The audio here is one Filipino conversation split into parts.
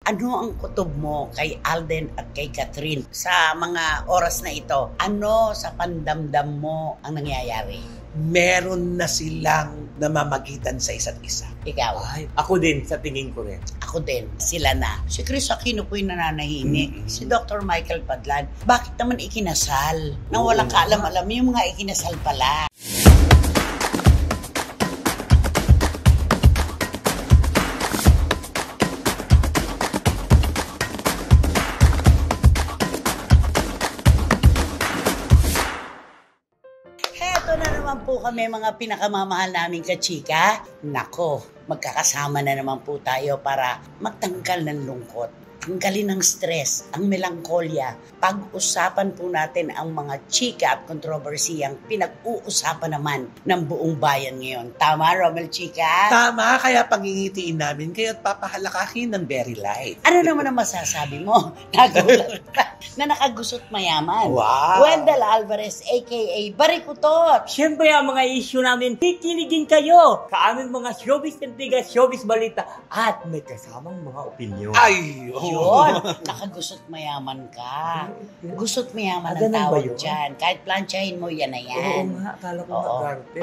Ano ang kutob mo kay Alden at kay Catherine sa mga oras na ito? Ano sa pandamdam mo ang nangyayari? Meron na silang namamagitan sa isa't isa. Ikaw? Ay, ako din, sa tingin ko rin. Ako din, sila na. Si Chris Aquino po yung nananahimik. Si Dr. Michael Padlan, bakit naman ikinasal? Nang walang kaalam-alam, yung mga ikinasal pala. Heto na naman po kami mga pinakamamahal naming kachika. Nako, magkakasama na naman po tayo para magtanggal ng lungkot, tanggalin ng stress, ang melangkolya. Pag-usapan po natin ang mga chika at controversy ang pinag-uusapan naman ng buong bayan ngayon. Tama, Romel Chika? Tama, kaya pangingitiin namin kayo at papahalakakin ng very light. Ano naman ang masasabi mo? Nagulat ka na nakagusot mayaman. Wow! Wendell Alvarez, a.k.a. Barikutot. Siyempre, ang mga issue namin, kikinigin kayo sa aming mga showbiz intriga, showbiz balita, at may kasamang mga opinyon. Ay! Yun, nakagusot mayaman ka. Gusot mayaman ang Ganun ba tawag yun? dyan. Kahit planchahin mo, yan na Oo yan. nga, akala ko Oo. magkarte.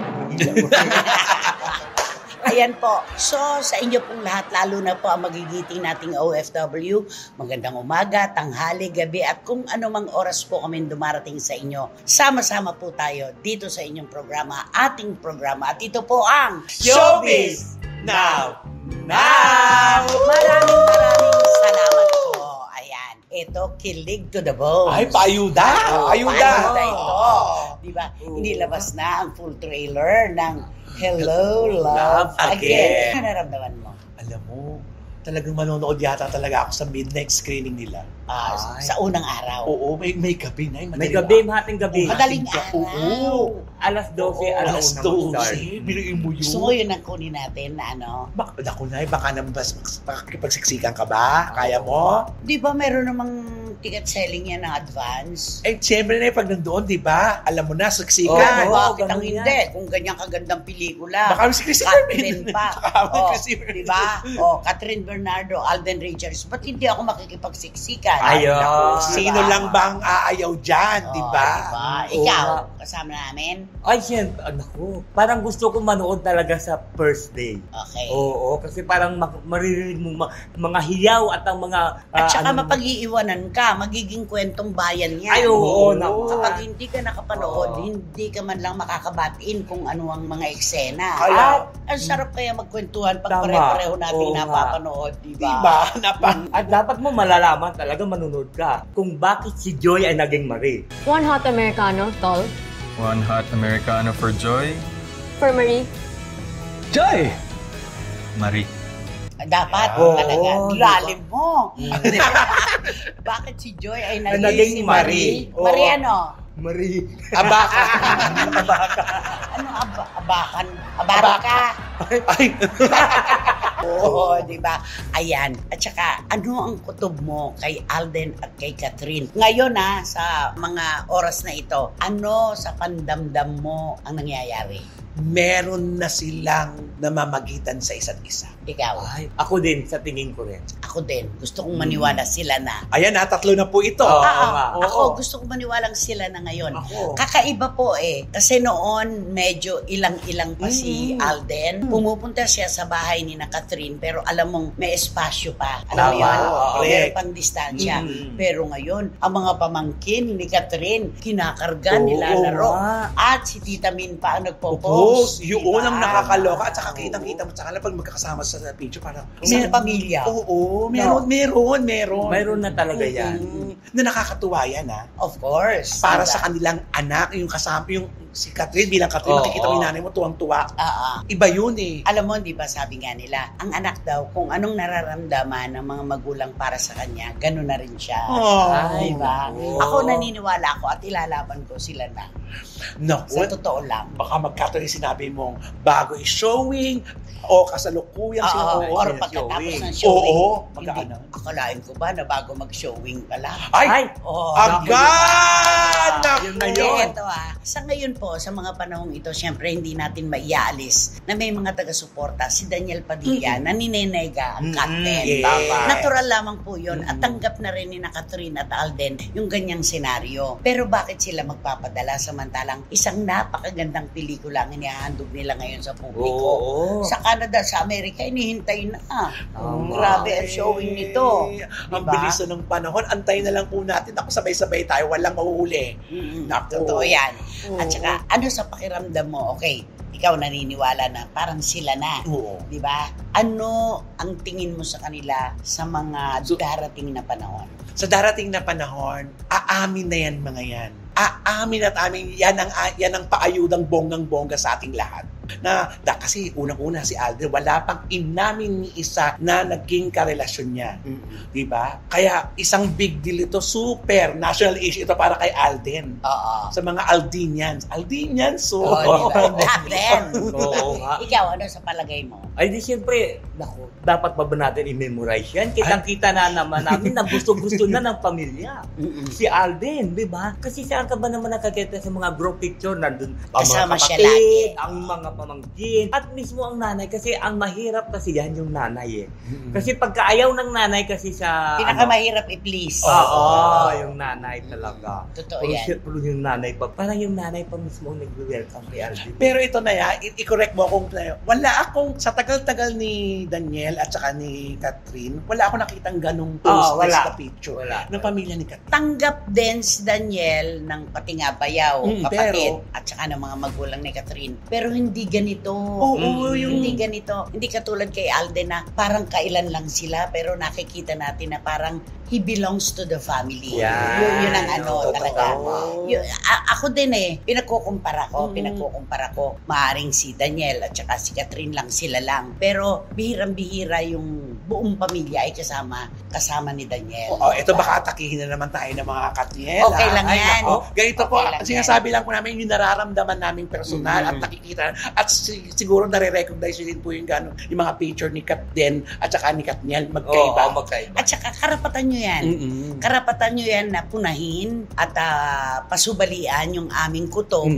Ayan po. So, sa inyo pong lahat, lalo na po ang magigiting nating OFW, magandang umaga, tanghali, gabi, at kung anumang oras po kami dumarating sa inyo, sama-sama po tayo dito sa inyong programa, ating programa. At ito po ang Showbiz Now! Maraming salamat po. Ayan. Ito, kilig to the bone. Ay, paayuda! Ayuda! Paayuda ito. Diba? Inilabas na ang full trailer ng Hello, Love Again. Ano naramdaman mo? Alam mo, talagang manonood yata talaga ako sa midnight screening nila. Sa unang araw. Oo, may gabi na. May gabi, mahating gabi. Madaling Oo. araw. Alas 12, Alas 12. Binuin mo yun. Gusto mo yun ang kunin natin na ano? Naku na, baka naman makakipagsiksikan ka ba? Kaya mo? Di ba meron namang ticket selling yan ng advance? Eh, siyempre na pag nandoon, di ba? Alam mo na, siksikan. Oo, Bakit ang ganun hindi? Kung ganyang kagandang pelikula. Baka si Chris Catherine pa. Baka si Di ba? Catherine Bernardo, Alden Richards. Ba't hindi ako makikipagsiksikan? Ayaw. Naku, sino lang bang aayaw dyan, di ba? Diba? Oo. Ikaw, kasama namin? Ay, siyempre, naku. Parang gusto ko manood talaga sa first day. Okay. Oo, kasi parang maririnig mo mga hiyaw at ang mga... At saka mapag-iiwanan ka, magiging kwentong bayan yan. Ay, oo, naku. Kapag hindi ka nakapanood, hindi ka man lang makakabatiin kung ano ang mga eksena. Kaya- At ang sarap kaya magkwentuhan pag Tama. pare-pareho natin Oo nga. napapanood, di Di ba? ba? At dapat mo malalaman talaga manunod ka kung bakit si Joy ay naging Marie. One hot Americano, tall. One hot Americano for Joy. For Marie. Joy! Marie. Dapat Oo, talaga. di ba? Lalim mo. Bakit si Joy ay naging Naging si Marie. Marie? Oo. Marie ano? Marie. Abaka. Ano abakan? Abaraka? Ay. Oo, di ba? Ayan. At saka, ano ang kutob mo kay Alden at kay Catherine? Ngayon sa mga oras na ito, ano sa pandamdam mo ang nangyayari? Meron na silang namamagitan sa isa't isa. Ikaw? Ay, ako din, sa tingin ko rin. Ako din. Gusto kong maniwala sila na. Ayan na, tatlo na po ito. Oo. Ah, nga. ako gusto kong maniwalang sila na ngayon. Ako. Kakaiba po Kasi noon, medyo ilang-ilang pa si Alden. Pumupunta siya sa bahay ni na Catherine, pero alam mong may espasyo pa. Alam mo Tama. yun? Correct. Meron pang distansya. Pero ngayon, ang mga pamangkin ni Catherine, kinakarga, Oo, nilalaro. nga. At si Tita Min pa ang nagpo-post. Yun diba? ang nakakaloka. At saka kitang-kita mo sa kanila pag magkakasama sa picture. Parang, Isang pamilya. Oo, meron. Mayroon na talaga yan. Na nakakatuwa yan, Of course. Para diba? sa kanilang anak, yung kasama, yung si Catherine, bilang Catherine, Oo. nakikita mo yung nanay mo, tuwang-tuwa. Iba yun eh. Alam mo, di ba sabi nga nila, ang anak daw, kung anong nararamdaman ng mga magulang para sa kanya, gano'n na rin siya. Ay, Diba? naku. Ako naniniwala ako at ilalaban ko sila na. Naku, Sa totoo lang. baka magkataon yung sinabi mong bago i-showing, O kasalukuyang si Oo, or Showing. pagkatapos ng showing. Oo, Hindi, mag-ano. akalain ko ba na bago mag-showing pala? Ay! Oh, Agad! Yun na Hindi, yun. ito sa ngayon po, sa mga panahong ito, syempre hindi natin maiaalis na may mga taga-suporta, si Daniel Padilla, na ninenega ang Katniel. yes. Tama. Natural lamang po yun at tanggap na rin ni na Catherine at Alden yung ganyang senaryo. Pero bakit sila magpapadala samantalang isang napakagandang pelikula ang inihahandog nila ngayon sa publiko? Oo. Sa Canada, sa Amerika, inihintay na. Tama. Grabe ang showing nito. Ang Diba? bilis na ng panahon. Antayin na lang po natin. Ako sabay-sabay tayo. Walang mauuli. Naku. Totoo yan. At saka, ano sa pakiramdam mo? Okay, ikaw naniniwala na parang sila na. Oo. Di ba? Ano ang tingin mo sa kanila sa mga darating na panahon? Sa darating na panahon, aamin na yan mga yan. Aamin at amin, yan ang paayudang bonggang-bongga sa ating lahat. Kasi unang-una si Alden, wala pang inamin ni isa na naging karelasyon niya. Diba? Kaya isang big deal ito, super national issue ito para kay Alden. Oo. Sa mga Aldinians. Aldinians, so... Oh, diba? Alden. Oo nga. Ikaw, ano sa palagay mo? Ay di siyempre, naku, dapat pa ba natin i-memorize yan? Kitang-kita na naman namin na gusto-gusto na ng pamilya. Si Alden, di ba? Kasi saan ka ba naman nakakita sa mga group picture? Nandun ang Kasama mga siya kapatid, lagi. ang mga pamangkin, at mismo ang nanay. Kasi ang mahirap kasi yan yung nanay eh. Kasi pagka ayaw ng nanay kasi sa... Pinakamahirap i-please. Oo, yung nanay talaga. Totoo Pero yan. siyempre yung nanay pa, parang yung nanay pa mismo ang nag-welcome kay Alden. Pero ito na ya, i-correct mo akong wala akong, sa tagal-tagal ni Daniel at saka ni Catherine, wala akong nakitang ganong post wala. na picture Wala. ng pamilya ni Catherine. Tanggap din si Daniel ng pati nga bayaw, kapatid, pero- at saka ng mga magulang ni Catherine. Pero hindi ganito. Oo, Hindi ganito. Hindi katulad kay Alden na parang kailan lang sila, pero nakikita natin na parang he belongs to the family. Yan. Yun ang ano Totoo. talaga. Ako din pinagkukumpara ko. Maaring si Daniel at saka si Catherine lang, sila lang. Pero bihirang-bihira yung buong pamilya ay kasama ni Daniel. Oo, ito baka atakihin na naman tayo ng mga Katniel. Okay lang Ay, yan. nako. Ganito po, Okay lang sinasabi lang po namin yung nararamdaman naming personal at nakikita. At siguro nare-recognize din po yung gano'n, yung mga picture ni Catden at saka ni Katniel magkaiba. Oo, magkaiba. At saka karapatan nyo yan. Karapatan nyo yan na punahin at pasubalian yung aming kutob.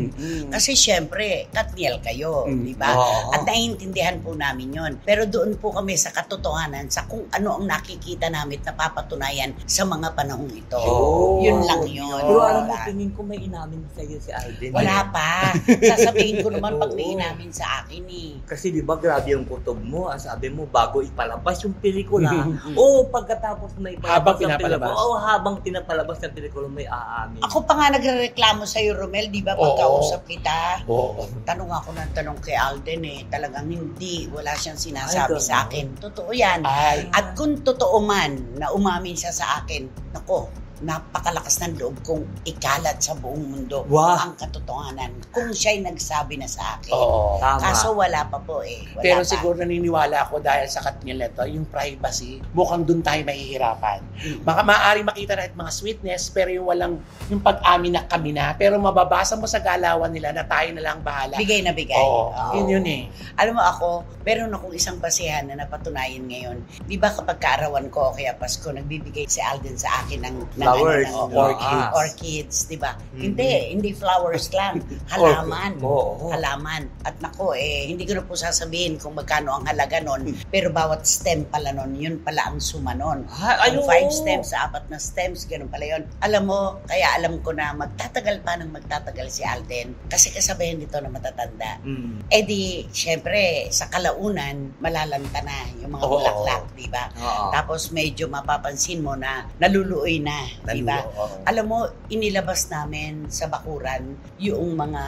Kasi syempre, Katniel kayo, di ba? Oo. At naiintindihan po namin yon. Pero doon po kami sa katotohanan, sa kung ano ang nakikita namin at napapatunayan sa mga panahong ito. Oh. Yun lang yun. Pero alam mo, Wala. tingin ko may inamin sa'yo si Alden. Wala pa. Sasabihin ko naman pag may inamin sa akin eh. Kasi di ba grabe yung kutob mo, ang sabi mo bago ipalabas yung pelikula. Oo, pagkatapos may Habang ipalabas ng pinapalabas. pelikula. Oo, habang pinapalabas ng pelikula may aamin. Ako pa nga nagrereklamo sa'yo, Romel, di ba? Pagkausap kita. Oo. Tanong ako ng tanong kay Alden eh. Talagang hindi. Wala siyang sinasabi Ay, sa akin. Totoo yan. Ay. At kung totoo man na umamin siya sa akin, nako, napakalakas ng loob kong ikalat sa buong mundo Wow. ang katotohanan kung siya'y nagsabi na sa akin. Oo. Tama. Kaso wala pa po eh. Wala Pero pa. siguro naniniwala ako dahil sa Katniel ito, yung privacy, mukhang doon tayo mahihirapan. Maaaring makita na mga sweetness, pero yung walang, yung pag-amin na kami na, pero mababasa mo sa galawan nila na tayo na lang bahala. Bigay na bigay. Oo, Oo. yun eh. Alam mo ako, meron akong isang basehan na napatunayan ngayon. Di ba kapag kaarawan ko o kaya Pasko, nagbibigay si Alden sa akin ng Flowers. Orchids. Orchids, di ba? Hindi flowers lang. Halaman. Oo. Halaman. At nako, hindi ko na po sasabihin kung magkano ang halaga nun. Pero bawat stem pala nun, yun pala ang suma nun. Ay, Kung 5 stems, 4 na stems, ganun pala yun. Alam mo, kaya alam ko na magtatagal pa ng magtatagal si Alden. Kasi kasabihin dito na matatanda. Di, syempre, sa kalaunan, malalanta na yung mga Oo. bulaklak, di ba? Oo. Tapos medyo mapapansin mo na naluluoy na, di ba? Alam mo, inilabas namin sa bakuran yung mga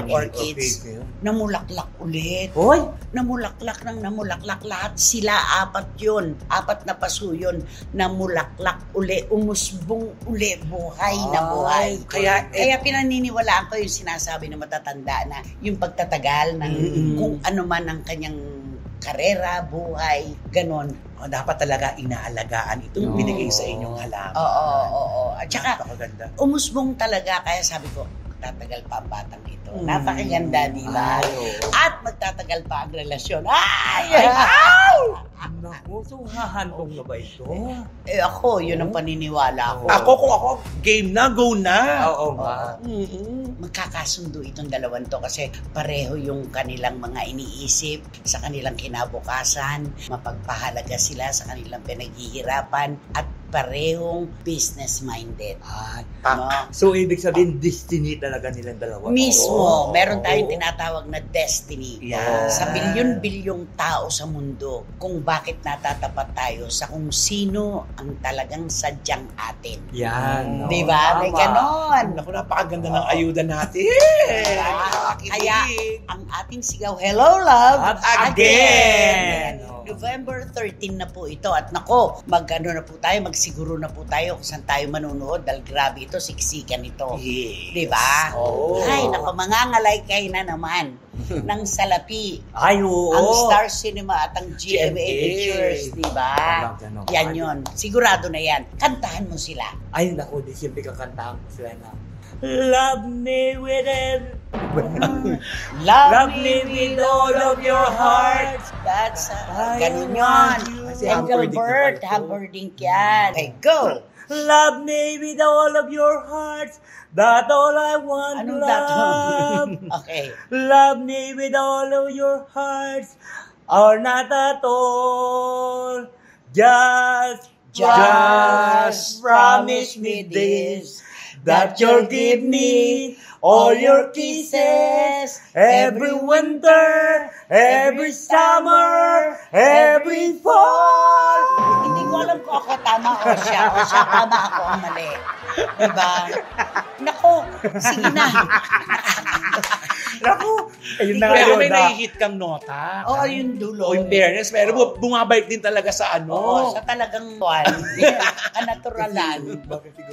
orchids na mulaklak ulit. Hoy! Namulaklak lahat. Sila 4 yun. 4 na paso yun. Namulaklak uli. Umusbong uli. Buhay na buhay. Kaya pinaniniwalaan ko yung sinasabi ng matatanda na yung pagtatagal ng kung ano man ang kanyang karera, buhay, ganon. dapat talaga inaalagaan itong binigay sa inyong halaman. Oo. At saka, Napakaganda. umusbong talaga. Kaya sabi ko, tatagal pa ang batang ito. Napakaganda, di ba? Ay, oo. At magtatagal pa ang relasyon. Ay! Naku, so hahandong na ba ito? Ako, yun ang paniniwala ko. Kung ako, game na, go na. Oo nga. Magkakasundo itong dalawang to kasi pareho yung kanilang mga iniisip sa kanilang kinabukasan, mapagpahalaga sila sa kanilang pinaghihirapan at parehong business-minded. No? So, ibig sabihin, destiny talaga nilang dalawa. Mismo, meron tayong Oo. tinatawag na destiny. Yeah. Sa bilyon-bilyong tao sa mundo, kung bakit natatapat tayo sa kung sino ang talagang sadyang atin. Yan. Di ba? May ganon. Naku, napakaganda ng ayuda natin. Kaya, ang ating sigaw, Hello Love, Again! November 13 na po ito. At nako, magsiguro na po tayo kung saan tayo manunood dahil grabe ito, siksikan ito. Yes. Di ba? Oo. Ay, nako, mangangalay kayo na naman ng salapi. Ay, oo. Ang Star Cinema at ang GMA GMA. Pictures, di ba? Ganon. Yan yun. Sigurado na yan. Kantahan mo sila. Ay, naku, di siyempre kakantahan ko sila na Love me with Love me with all of your heart. That's, I ganun want yun. you. Si Engelbert, Humperdinck yan. Okay, go! Love me with all of your hearts. That's all I want. Anong love. Okay. Love me with all of your hearts. Or not at all. Just promise me this. That you'll give me all your kisses every winter, every summer, every fall. Hindi ko alam kung ako tama o siya. O siya tama, ako ang mali. Diba? Nako, sige na. Naku, ayun na Pero ngayon may na. nahihit kang nota. Oo, yung dulo. O in fairness, pero bumabalik din talaga sa Oo, ano. sa talagang buwan. Kanaturalan.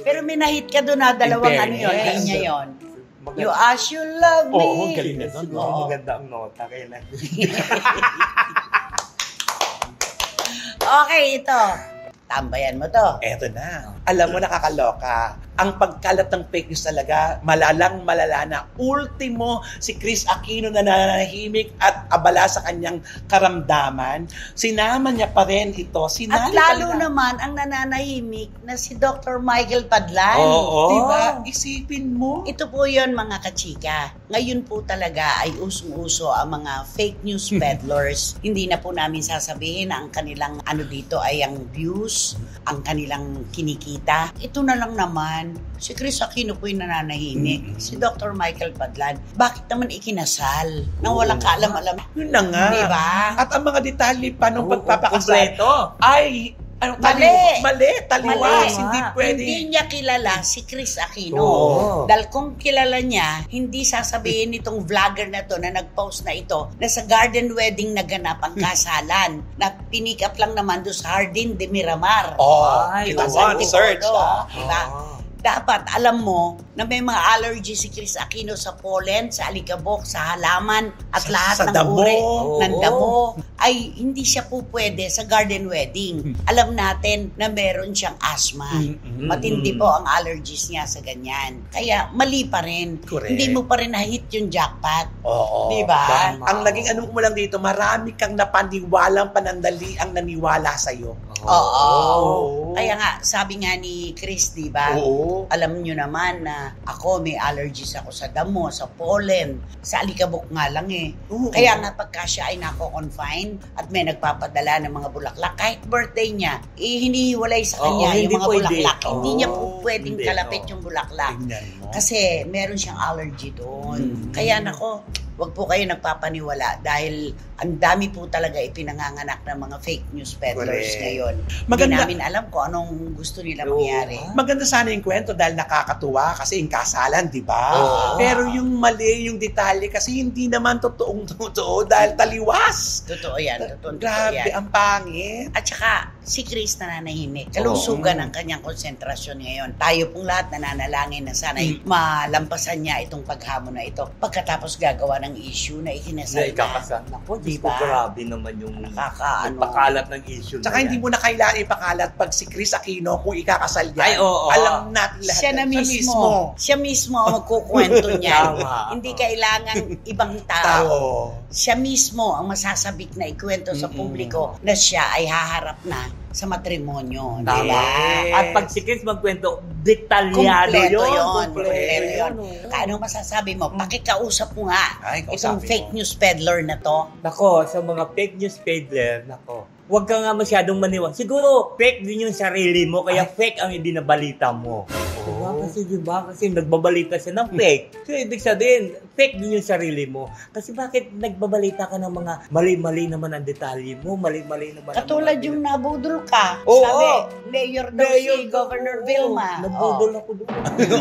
Pero may nahit ka doon na dalawang ano yun, fairness. linya yun. You as you love me. Oo, galing na doon. Oo. Maganda ang nota. Kaya na. Okay, ito. Tambayan mo to. Eto na. Alam mo, nakakaloka. Ang pagkalat ng fake news talaga, malalang malala na. Ultimo, si Chris Aquino na nananahimik at abala sa kanyang karamdaman. Sinama niya pa rin ito. At Sinali lalo talaga. naman ang nananahimik na si Dr. Michael Padlan. Oo. Diba? Isipin mo. Ito po yon mga kachika. Ngayon po talaga ay usong-uso ang mga fake news peddlers. Hindi na po namin sasabihin na ang kanilang ano dito ay ang views, ang kanilang kinikita. Ito na lang naman, si Chris Aquino po yung nananahimik. Si Dr. Michael Padlan, bakit naman ikinasal nang walang kaalam-alam? Yun na nga. Diba? At ang mga detalye pa nung pagpapakasal Kompleto. ay Mali. Taliwas. Mali. Hindi pwede. Hindi niya kilala si Chris Aquino. Oo. Dahil kung kilala niya, hindi sasabihin nitong vlogger na to na nag-post na ito na sa garden wedding naganap ang kasalan na pinick up lang naman doon sa Jardin de Miramar. Ay, ito Sa one, search. Antipolo, diba? Ah. Dapat alam mo na may mga allergy si Chris Aquino sa pollen, sa alikabok, sa halaman at lahat sa ng damo. uri ng Oo. damo ay hindi siya po pwede sa garden wedding. Alam natin na meron siyang asthma. Matindi po ang allergies niya sa ganyan. Kaya mali pa rin. Correct. Hindi mo pa rin na-hit yung jackpot. Oo. Diba? Tama. Ang naging ano mo lang dito, marami kang napaniwalang panandali ang naniwala sa'yo. Oo. Kaya nga, sabi nga ni Chris, di ba? Oo. Alam nyo naman na ako may allergies ako sa damo, sa pollen, sa alikabok nga lang eh. Oo. Kaya nga pagka siya ay nako-confine at may nagpapadala ng mga bulaklak, kahit birthday niya, hinihiwalay sa kanya Oo, yung hindi mga pwede. bulaklak. Hindi niya po Oo, pwedeng hindi, kalapit no. yung bulaklak. Tingnan mo. Kasi meron siyang allergy doon. Kaya nako, wag po kayo nagpapaniwala dahil ang dami po talaga ipinanganganak ng mga fake news peddlers Correct. ngayon. Maganda- Hindi namin alam kung anong gusto nila mangyari. Maganda sana yung kwento dahil nakakatuwa kasi yung kasalan, di ba? Oo. Pero yung mali, yung detalye kasi hindi naman totoong totoo dahil taliwas. Totoo yan. Totoo Grabe, yan. ang pangit. At saka, si Chris nananahimik. Kalusugan ang kanyang konsentrasyon ngayon. Tayo pong lahat nananalangin na sana'y malampasan niya itong paghamon na ito. Pagkatapos gagawa ng issue na ikinasal Ikakasal. Naku, Di Diba? Grabe naman yung Nakakaano. pagkalat ng issue Tsaka na hindi yan. mo na kailangan ipakalat pag si Chris Aquino kung ikakasal yan. Ay, oo. Alam natin lahat. Siya na yan. mismo. Siya mismo ang magkukwento niyan. Tama. Hindi kailangan ibang tao. Tao. Siya mismo ang masasabik na ikwento sa publiko na siya ay haharap na sa matrimonyo. Tama. Diba? At pag si Chris magkwento, detalyado Kumpleto yun. yun. Kumpleto Kumpleto yun. yun. Ano masasabi mo? Pakikausap mo nga Ay, itong kausapin fake mo. news peddler na to. Nako, sa mga fake news peddler, nako, huwag ka nga masyadong maniwala. Siguro, fake din yung sarili mo, kaya fake ang ibinabalita mo. Diba? Kasi nagbabalita siya ng fake. So, ibig sabihin, fake din yung sarili mo. Kasi bakit nagbabalita ka ng mga mali-mali naman ang detalye mo, mali-mali naman Katulad ang mga yung nabudol ka. Oo. Sabi, mayor daw si Governor Vilma. Nabudol ako doon.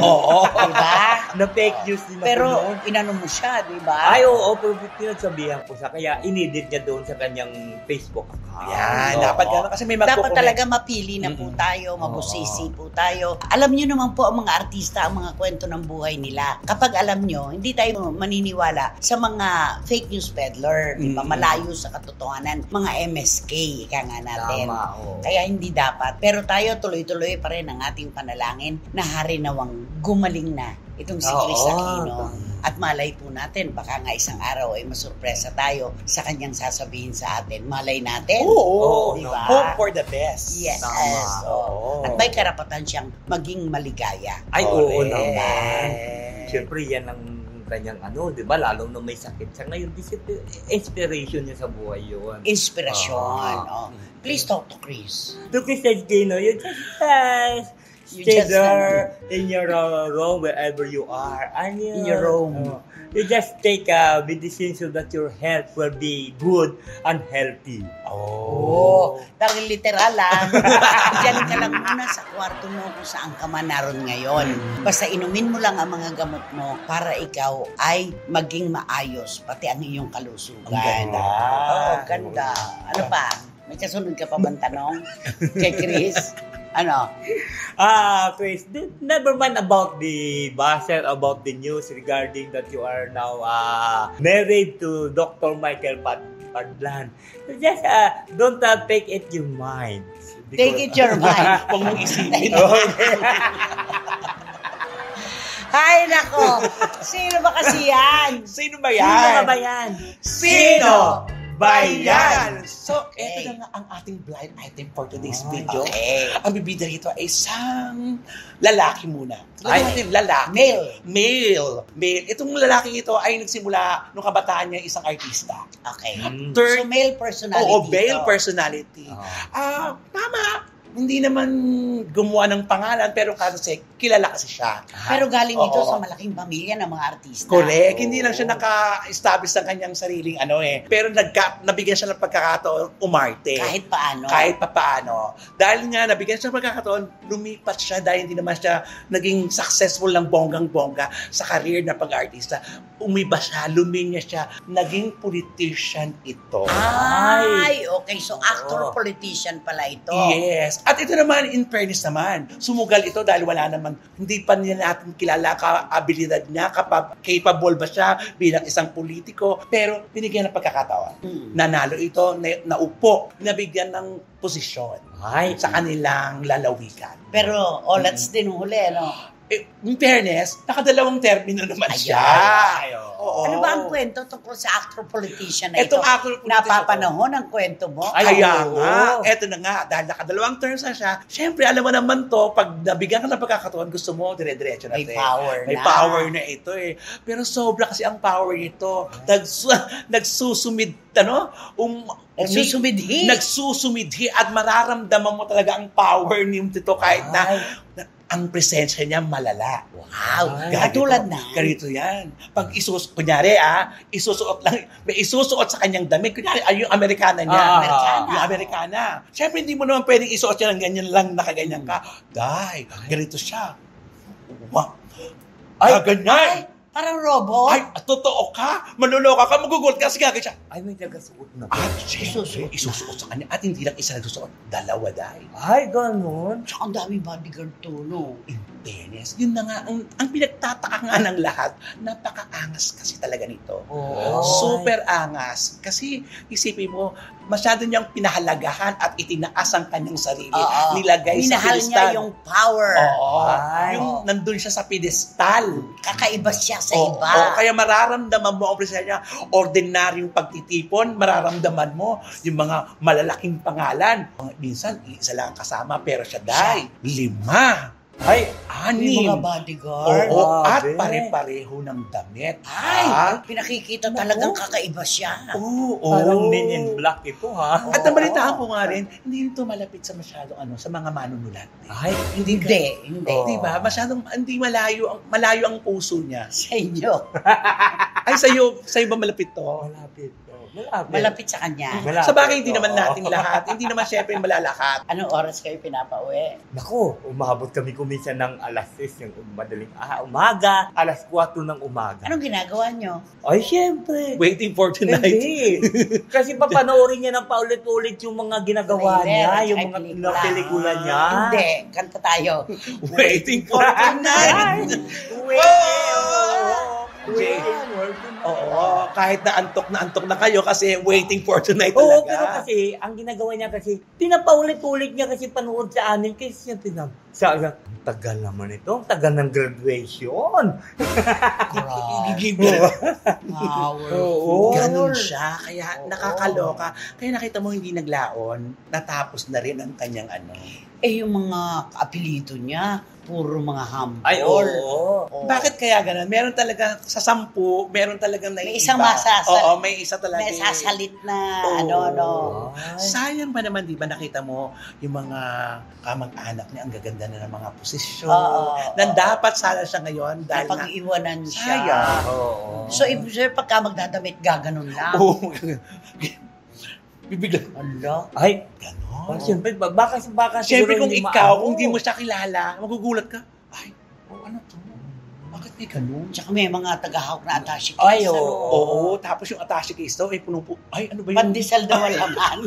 Oo. Diba? Na fake news din ako Pero doon. inano mo siya, diba? Ay, oo, pero pinagsabihan ko siya. Kaya inedit niya doon sa kanyang Facebook account. Yan, Oo. dapat gano'n. Kasi may Dapat magkukument. talaga mapili na po tayo, mabusisi po tayo. Alam nyo naman po ang mga artista, ang mga kwento ng buhay nila. Kapag alam nyo, hindi tayo maniniwala sa mga fake news peddler, di ba? Malayo sa katotohanan, mga MSK, ika nga natin. Tama, oo. Kaya hindi dapat. Pero tayo tuloy-tuloy pa rin ang ating panalangin na hari nawang gumaling na itong si Chris Oo. Aquino. At malay po natin, baka nga isang araw ay masurpresa tayo sa kanyang sasabihin sa atin. Malay natin. Oo. Diba? Hope for the best. Yes. Tama. Oo. At may karapatan siyang maging maligaya. Ay, oo Correct. naman. Siyempre, yan ang kanyang di ba? Lalong na may sakit siya. Ngayon, inspiration niya sa buhay yun. Inspirasyon. Ah. Oh. Please talk to Chris. To Christian Aquino, you just You stay just, there in your room, wherever you are. And In your room. You just take medicine so that your health will be good and healthy. Oo. Pero literal Diyan ka lang muna sa kwarto mo kung saan ka man naroon ngayon. Basta inumin mo lang ang mga gamot mo para ikaw ay maging maayos, pati ang iyong kalusugan. Ang ganda. Oo, ganda. Ano pa? May kasunod ka pa bang tanong kay Chris? Ano? Chris, never mind about the buzzer, about the news regarding that you are now married to Dr. Michael Padlan. So just don't take it your mind. Take it your mind. Huwag mong isipin. Ay, nako. Sino ba kasi yan? Sino ba Sino yan? ba ba yan? Sino ba yan? yan? So, Okay. eto na nga ang ating blind item for today's video. Okay. Ang bibida rito ay isang lalaki muna. Ay, Natin, lalaki. Male. Male. Itong lalaki ito ay nagsimula nung kabataan niya isang artista. Okay. Mm. So, male personality. Oo, male to. personality. Tama. Hindi naman gumawa ng pangalan, pero kasi kilala kasi siya. Pero galing ito Oo. sa malaking pamilya ng mga artista. Correct. Oo. Hindi lang siya naka-establish ng kanyang sariling Pero nabigyan siya ng pagkakataon umarte. Kahit paano. Kahit papaano. Dahil nga, nabigyan siya ng pagkakataon, lumipat siya dahil hindi naman siya naging successful ng bonggang-bongga sa career na pag-artista. Umiba siya, luminya siya, naging politician ito. Ay, okay. So, actor-politician pala ito. Yes. At ito naman, in fairness naman, sumugal ito dahil wala naman, hindi pa niya natin kilala ka-abilidad niya, capable ba siya bilang isang politiko, pero binigyan ng pagkakataon. Nanalo ito, naupo, nabigyan ng posisyon Ay, sa kanilang lalawigan. Pero, let's din huli, ano? In fairness, nakadalawang termino naman siya. Oo. Ano ba ang kwento tungkol sa actor-politician na ito? Itong actor-politician Napapanahon ang kwento mo? Kaya oo. nga, eto na nga, dahil nakadalawang turns na siya, syempre, alam mo naman to, pag nabigyan ka ng pagkakataon, gusto mo, dire-diretso na May power May na. power na ito eh. Pero sobra kasi ang power nito. Nagsusumid, Nagsusumidhi. Nagsusumidhi at mararamdaman mo talaga ang power nito kahit na ang presensya niya malala. Wow. Ay, Katulad na. Ganito yan. Pag kunyari isusuot lang, may isusuot sa kanyang damit. Kunyari, yung Amerikana niya. Amerikana. Yung Amerikana. Siyempre, hindi mo naman pwedeng isuot niya ng ganyan lang, nakaganyan ka. Dahil, ganito siya. Wow. Ganyan. Parang robot? Ay, totoo ka? Manuloka ka? Magugulat ka? Sige, siya. ay, may nagasuot na. At siyempre, isusuot sa kanya. At hindi lang isa nagsusuot. Dalawa dahil. Ay, ganun. Tsaka ang daming bodyguard to, no? Dennis, yun na nga, ang pinagtataka nga ng lahat, napakaangas kasi talaga nito. Oo. Super angas. Kasi isipin mo, masyado niyang pinahalagahan at itinaas ang kanyang sarili. Oo. Nilagay sa Minahal pedestal. niya yung power. Oo. Ay. Yung nandun siya sa pedestal. Kakaiba siya sa Oo, iba. oo. Kaya mararamdaman mo, ang presensya niya, ordinaryong pagtitipon, mararamdaman mo yung mga malalaking pangalan. Minsan, isa lang ang kasama, pero siya dahil 5. Ay, Anim. Yung mga bodyguard. Oo, at Grabe. pare-pareho ng damit. Ay, Ah, pinakikita talagang kakaiba siya. oo. parang men in black ito, ha? At nabalitaan ko nga rin, hindi ito malapit sa masyado sa mga manunulat. Ay, Hindi. Oo. Di ba? Masyadong hindi malayo ang puso niya. Sa inyo. Ay, sa'yo ba malapit to? malapit. Malapit. Malapit sa kanya. Malapit. Sa bagay, hindi naman Oo. natin lahat. Hindi naman syempre malalakat. Anong oras kayo pinapauwi? Nako, umabot kami kuminsan ng alas 6 yung madaling umaga, alas 4 ng umaga. Anong ginagawa nyo? Ay, syempre. Waiting for tonight. Hindi. Kasi papanoorin niya ng paulit-ulit yung mga ginagawa Trailer, niya, yung ay, mga pelikula. pelikula niya. Hindi, kanta tayo. Waiting for tonight. Oo, kahit na antok na kayo kasi waiting for tonight Oo, talaga. pero kasi, ang ginagawa niya kasi, pinapaulit-ulit niya kasi panood sa amin kasi siyempre ang tagal naman ito, ang tagal ng graduation. Power. Oo. Ganun siya, kaya Oo. nakakaloka. Kaya nakita mo hindi naglaon, natapos na rin ang kanyang Eh, yung mga apelido niya, puro mga humble. Ay, oo. Oo. Bakit kaya ganun? Meron talaga sa 10, meron talagang naiiba. May isang masasalit. Oo, may isa talaga. May sasalit na Oo. Ay. Sayang ba naman, di ba, nakita mo yung mga kamag-anak niya, ang gaganda na ng mga posisyon. Oo. Na dapat sana siya ngayon dahil na... Napag-iwanan siya. Sayang. Oo. So, ibig sabihin, pagka magdadamit, gaganon lang. Oo. Bibigla. Ala. Ay, Ganon. siyempre, baka Siyempre siguro kung hindi ikaw, maano. kung di mo siya kilala, magugulat ka. Ay, ano to? Bakit may ganun? Tsaka may mga tagahawak na attache case. Ay, oo. Oo, tapos yung attache case daw, ay punong ay, ano ba yun? Pandesal daw ang laman.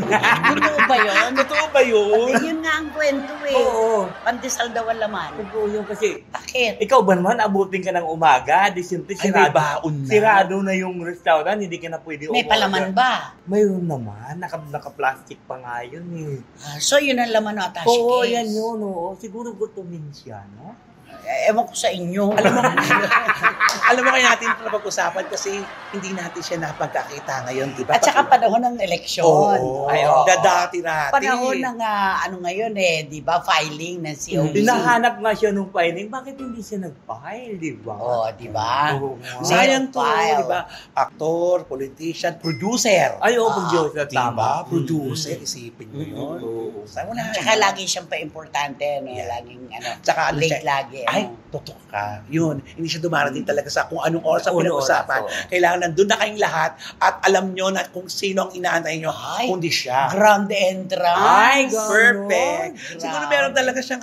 Totoo ba yun? Totoo ba yun? Yun nga ang kwento eh. Oo. Pandesal daw ang laman. Totoo yun kasi, Bakit? ikaw ba naman, abutin ka ng umaga, di siyempre Ay, may sirado. baon na. Sirado na yung restaurant, hindi ka na pwede May umorder. palaman ba? Mayroon naman, naka-plastic pa nga yun eh. So, yun ang laman ng attache Oo, case. yan yun, oo. Siguro gutumin siya, no? Ewan ko sa inyo. Alam mo kaya natin ito napag-usapan kasi hindi natin siya napagkakita ngayon, di ba? At saka panahon ng eleksyon. Oo. Ay, oo. Dadati-rati. Panahon ng ano ngayon di ba, filing ng COC. Hinahanap nga siya nung filing, bakit hindi siya nag-file, di ba? Oo, di ba? Oo nga. Sayang to, File. di ba? Aktor, politician, producer. Ay, oo, pag-Diyos, Di ba? tama. Producer, isipin mo yun. Oo. Sayang wala. Tsaka lagi siyang pa-importante, no? Yeah. Laging, Tsaka ano late siya, lagi. ay, totoo ka. Yun, hindi siya dumarating talaga sa kung anong oras ang Unang pinag-usapan. oras, oo. Kailangan nandun na kayong lahat at alam nyo na kung sino ang inaantay nyo, Ay, kundi siya. Grand entrance. Ay, ganon. Perfect. Grabe. Siguro meron talaga siyang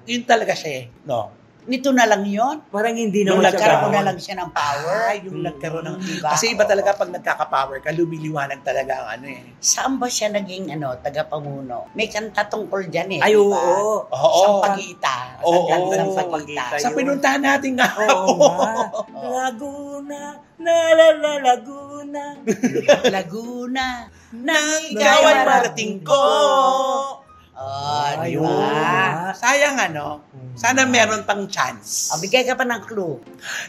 yun talaga siya eh. No? Nito na lang yun. Parang hindi Nung naman siya Nagkaroon ganon. na lang siya ng power. Ay, yung nagkaroon ng... Diba? Kasi iba talaga pag nagkaka-power ka, lumiliwanag talaga ang Saan ba siya naging tagapamuno? May kanta tungkol dyan eh. Ay, di oo. ba? Oo. Sampagita. Oo. Sampagita. Sa pinuntahan natin nga. Oo nga. Laguna, la Laguna. Laguna. Nang ikaw ay marating ko. Di Ayun. ba? Sayang sana meron pang chance. Bigay ka pa ng clue.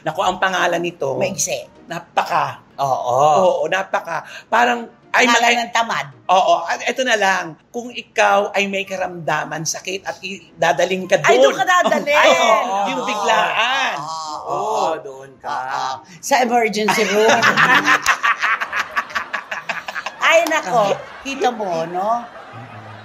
Naku, ang pangalan nito, Maigsi. napaka. Oo. Oo, napaka. Parang, ay, Pangalan ng tamad. oo, ito na lang. Kung ikaw ay may karamdaman, sakit, at dadaling ka doon. Ay, doon ka dadalhin. Ay, Oo. yung biglaan. Oo, doon ka. Sa emergency room. Ay, nako. Kita mo, no?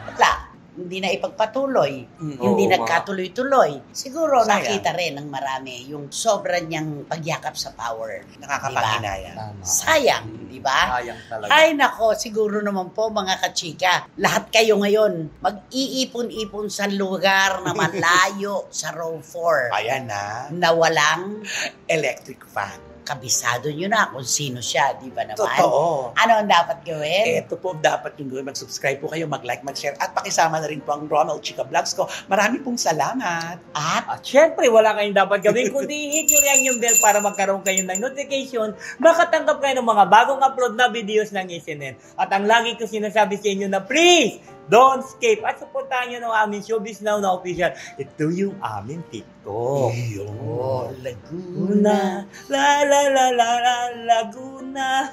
Wala. Hindi na ipagpatuloy. Hindi Oo, Sayang. nagkatuloy-tuloy. Siguro nakita rin ng marami yung sobrang niyang pagyakap sa power. Nakakapanginaya. Tama. Sayang, di ba? Sayang talaga. Ay nako, siguro naman po mga kachika, lahat kayo ngayon mag-iipon-ipon sa lugar na malayo sa row 4 Ayan na. na walang Electric fan. kabisado nyo na kung sino siya, di ba naman? Totoo. Ano ang dapat gawin? Ito po, dapat yung gawin. Mag-subscribe po kayo, mag-like, mag-share, at pakisama na rin po ang Ronald Chica Vlogs ko. Marami pong salamat. At syempre, wala kayong dapat gawin kundi hit nyo lang yung bell para magkaroon kayo ng notification, makatanggap kayo ng mga bagong upload na videos ng SNN. At ang lagi ko sinasabi sa inyo na please, don't skip. At supportahan nyo ng aming Showbiz Now na official. Ito yung aming TikTok. Oh, Laguna. La la la la la Laguna.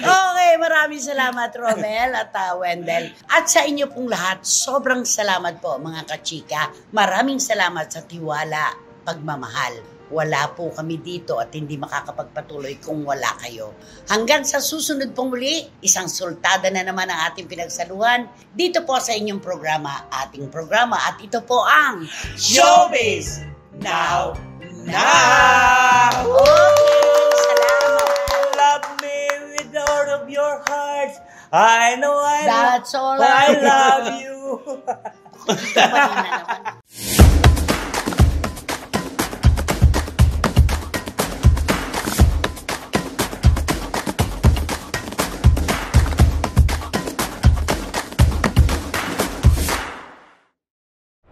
Okay, maraming salamat Romel at Wendell. At sa inyo pong lahat, sobrang salamat po mga kachika. Maraming salamat sa tiwala, pagmamahal. Wala po kami dito at hindi makakapagpatuloy kung wala kayo. Hanggang sa susunod pong muli, isang sultada na naman ang ating pinagsaluhan dito po sa inyong programa, ating programa. At ito po ang Showbiz Now! Okay, salamat. Love me with all of your hearts. I know That's all I love you. Mahina naman.